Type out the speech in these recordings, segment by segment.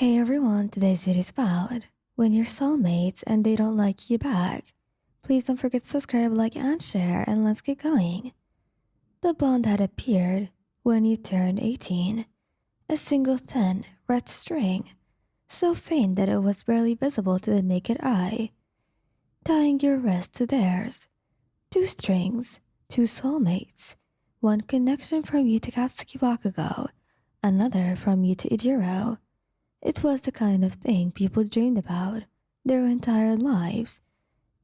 Hey everyone, today's video is about when you're soulmates and they don't like you back. Please don't forget to subscribe, like, and share, and let's get going. The bond had appeared when you turned 18. A single thin, red string, so faint that it was barely visible to the naked eye, tying your wrist to theirs. Two strings, two soulmates. One connection from you to Katsuki Bakugo, another from you to Ijiro. It was the kind of thing people dreamed about their entire lives,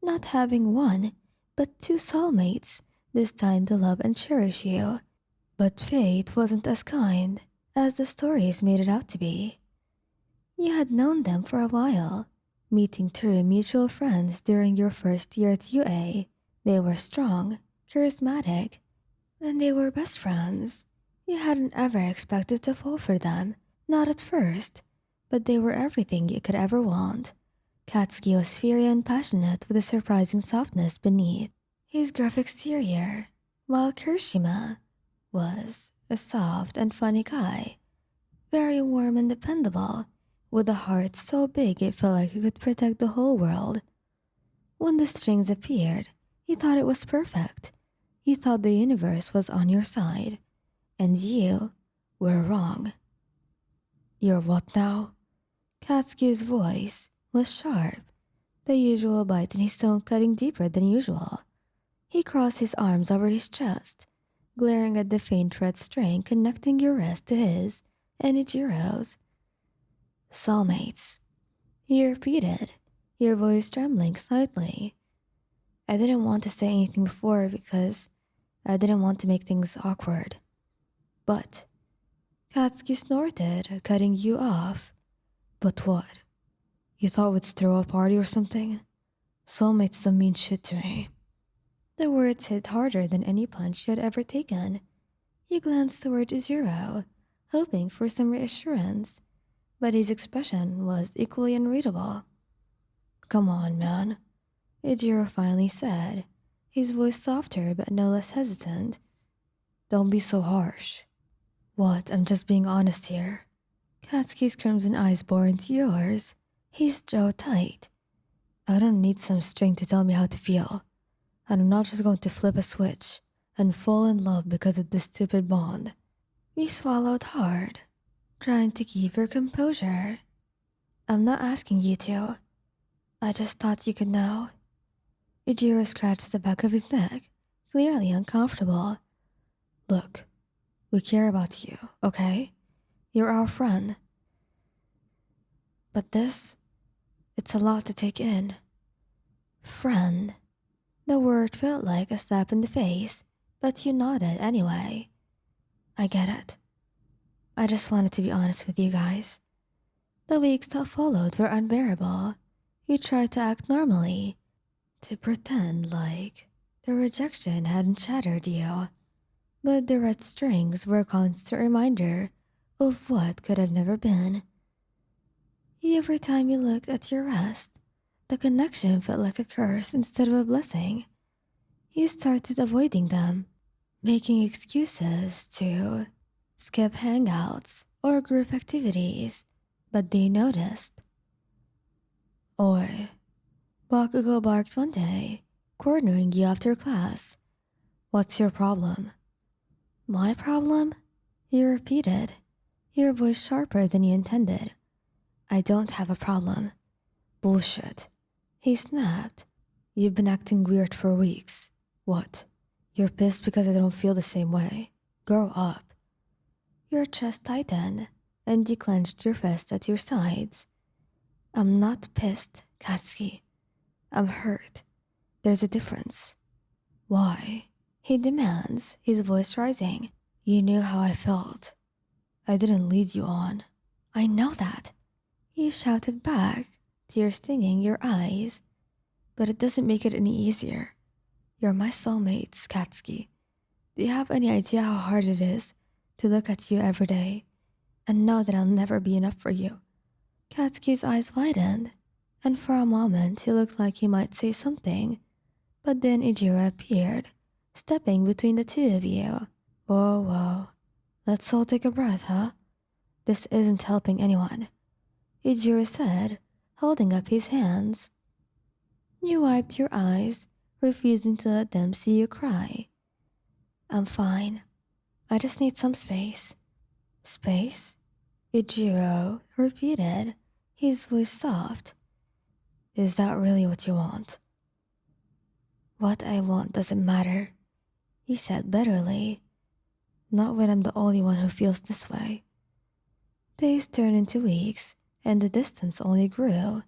not having one, but two soulmates destined to love and cherish you. But fate wasn't as kind as the stories made it out to be. You had known them for a while, meeting through mutual friends during your first year at UA. They were strong, charismatic, and they were best friends. You hadn't ever expected to fall for them, not at first, but they were everything you could ever want. Katsuki was fiery and passionate with a surprising softness beneath his gruff exterior, while Kirishima was a soft and funny guy, very warm and dependable, with a heart so big it felt like it could protect the whole world. When the strings appeared, you thought it was perfect. You thought the universe was on your side, and you were wrong. You're what now? Katsuki's voice was sharp, the usual bite in his tone cutting deeper than usual. He crossed his arms over his chest, glaring at the faint red string connecting your wrist to his and Ichiro's. Soulmates, he repeated, your voice trembling slightly. I didn't want to say anything before because I didn't want to make things awkward. But Katsuki snorted, cutting you off. But what? You thought we'd throw a party or something? Soulmates don't mean shit to me. The words hit harder than any punch you had ever taken. You glanced toward Izuro, hoping for some reassurance, but his expression was equally unreadable. Come on, man, Ijiro finally said, his voice softer but no less hesitant. Don't be so harsh. What, I'm just being honest here. Katsuki's crimson eyes bore into yours, his jaw tight. I don't need some string to tell me how to feel. And I'm not just going to flip a switch and fall in love because of this stupid bond. We swallowed hard, trying to keep your composure. I'm not asking you to. I just thought you could know. Ujiro scratched the back of his neck, clearly uncomfortable. Look, we care about you, okay? You're our friend. But it's a lot to take in. Friend. The word felt like a slap in the face, but you nodded anyway. I get it. I just wanted to be honest with you guys. The weeks that followed were unbearable. You tried to act normally, to pretend like the rejection hadn't shattered you. But the red strings were a constant reminder of what could have never been. Every time you looked at your wrist, the connection felt like a curse instead of a blessing. You started avoiding them, making excuses to skip hangouts or group activities, but they noticed. Oi, Bakugo barked one day, cornering you after class. What's your problem? My problem? You repeated, your voice sharper than you intended. I don't have a problem. Bullshit. He snapped. You've been acting weird for weeks. What? You're pissed because I don't feel the same way? Grow up. Your chest tightened, and you clenched your fists at your sides. I'm not pissed, Katsuki. I'm hurt. There's a difference. Why? He demands, his voice rising. You knew how I felt. I didn't lead you on. I know that. You shouted back, tears stinging your eyes. But it doesn't make it any easier. You're my soulmates, Katsuki. Do you have any idea how hard it is to look at you every day and know that I'll never be enough for you? Katsuki's eyes widened, and for a moment he looked like he might say something, but then Ijiro appeared, stepping between the two of you. Whoa, let's all take a breath, huh? This isn't helping anyone. Ijiro said, holding up his hands. You wiped your eyes, refusing to let them see you cry. I'm fine. I just need some space. Space? Ijiro repeated, his voice soft. Is that really what you want? What I want doesn't matter, he said bitterly. Not when I'm the only one who feels this way. Days turned into weeks, and the distance only grew.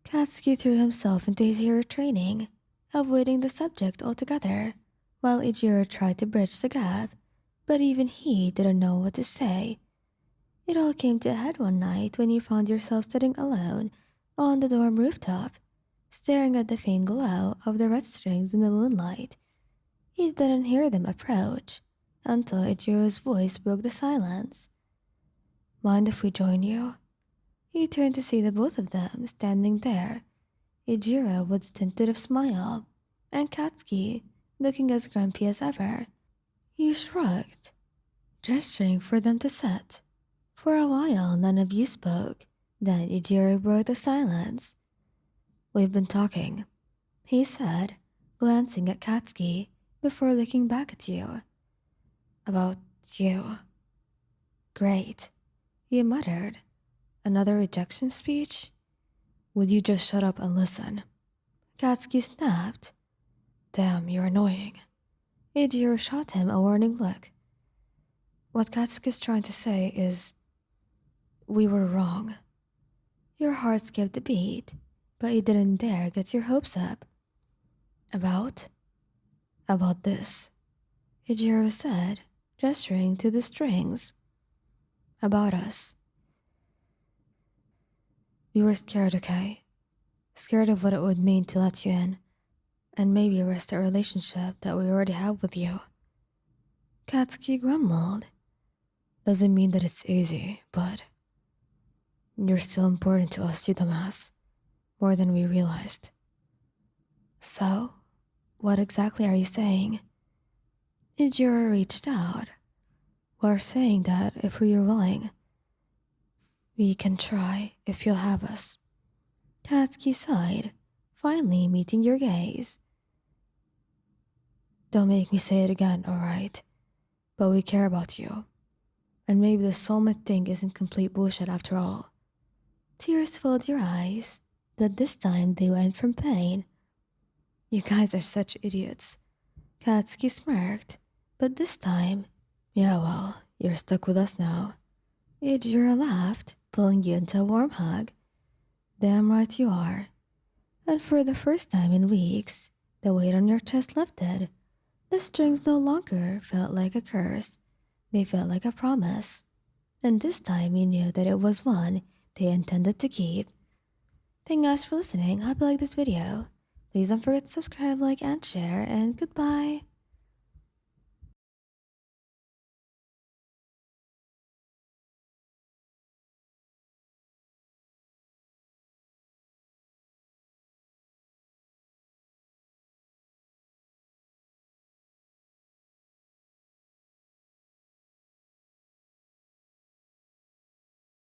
Katsuki threw himself into his hero training, avoiding the subject altogether, while Ijiro tried to bridge the gap, but even he didn't know what to say. It all came to a head one night when you found yourself sitting alone on the dorm rooftop, staring at the faint glow of the red strings in the moonlight. You didn't hear them approach until Ichiro's voice broke the silence. Mind if we join you? He turned to see the both of them standing there, Ijiro with a tentative smile, and Katsuki looking as grumpy as ever. You shrugged, gesturing for them to sit. For a while, none of you spoke. Then Ijiro broke the silence. We've been talking, he said, glancing at Katsuki before looking back at you. About you. Great, he muttered. Another rejection speech? Would you just shut up and listen? Katsuki snapped. Damn, you're annoying. Ijiro shot him a warning look. What Katsuki's trying to say is, we were wrong. Your heart skipped a beat, but you didn't dare get your hopes up. About? About this, Ijiro said, gesturing to the strings. About us. We were scared, okay? Scared of what it would mean to let you in, and maybe risk the relationship that we already have with you. Katsuki grumbled. Doesn't mean that it's easy, but you're still important to us, you dumbass. More than we realized. So, what exactly are you saying? Ijiro reached out. We're saying that if we're willing, we can try if you'll have us. Katsuki sighed, finally meeting your gaze. Don't make me say it again, alright? But we care about you. And maybe the soulmate thing isn't complete bullshit after all. Tears filled your eyes, but this time they went from pain. You guys are such idiots. Katsuki smirked, but this time, yeah well, you're stuck with us now. Ijiro laughed, pulling you into a warm hug. Damn right you are. And for the first time in weeks, the weight on your chest lifted. The strings no longer felt like a curse. They felt like a promise. And this time you knew that it was one they intended to keep. Thank you guys for listening. Hope you like this video. Please don't forget to subscribe, like, and share, and goodbye.